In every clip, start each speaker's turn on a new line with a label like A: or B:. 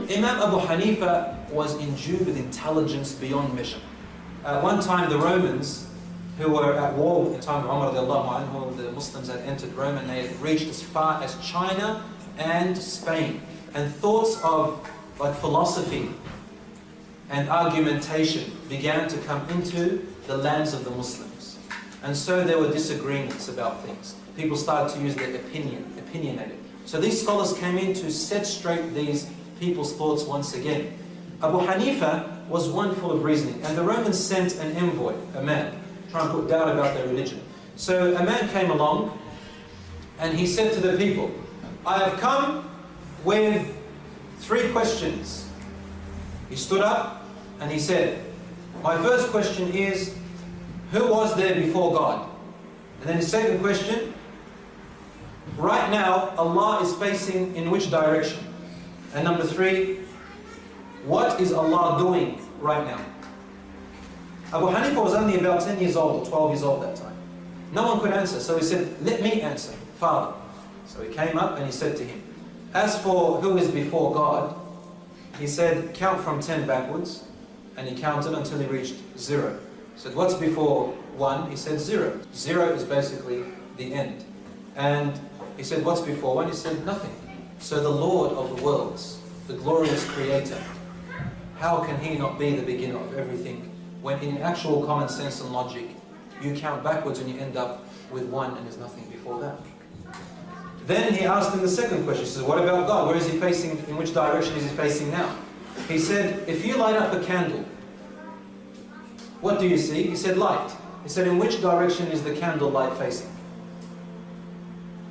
A: Imam Єбу Hanife was endued with intelligence beyond measure. At one time the Romans, who were at war in the time of Umar radiallahu anhu, the Muslims had entered Rome and they had reached as far as China and Spain. And thoughts of like philosophy and argumentation began to come into the lands of the Muslims. And so there were disagreements about things. People started to use their opinionated. So these scholars came in to set straight these people's thoughts once again. Єбу Hanife was one full of reasoning, and the Romans sent an envoy, a man, trying to put doubt about their religion. So a man came along, and he said to the people, I have come with 3 questions. He stood up, and he said, my first question is, who was there before God? And then his second question, right now, Allah is facing in which direction? And number 3, what is Allah doing right now? Єбу Hanife was only about 10 years old or 12 years old that time. No one could answer, so he said, let me answer, Father. So he came up and he said to him, as for who is before God, he said, count from 10 backwards, and he counted until he reached 0. He said, what's before 1? He said 0. 0 is basically the end. And he said, what's before 1? He said, nothing. So the Lord of the worlds, the glorious Creator, how can He not be the beginner of everything when in actual common sense and logic, you count backwards and you end up with 1 and there's nothing before that? Then he asked him the second question. He says, what about God? Where is He facing? In which direction is He facing now? He said, if you light up a candle, what do you see? He said, light. He said, in which direction is the candle light facing?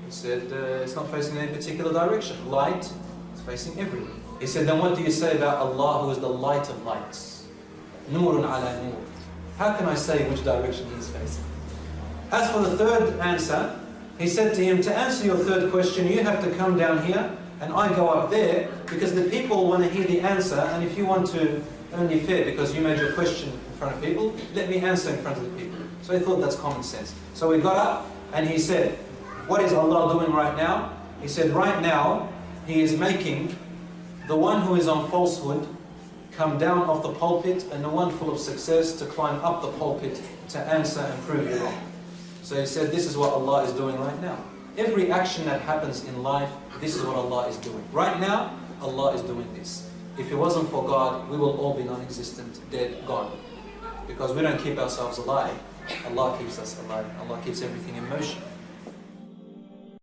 A: He said, it's not facing any particular direction. Light is facing everywhere. He said, then what do you say about Allah, who is the light of lights? Nurun ala nur. How can I say which direction He is facing? As for the third answer, he said to him, to answer your third question, you have to come down here and I go up there, because the people want to hear the answer, and if you want to earn your fare because you made your question in front of people, let me answer in front of the people. So he thought that's common sense. So he got up and he said, what is Allah doing right now? He said, right now, He is making the one who is on falsehood come down off the pulpit, and the one full of success to climb up the pulpit to answer and prove you wrong. So he said, this is what Allah is doing right now. Every action that happens in life, this is what Allah is doing. Right now, Allah is doing this. If it wasn't for God, we will all be non-existent, dead, gone. Because we don't keep ourselves alive. Allah keeps us alive. Allah keeps everything in motion.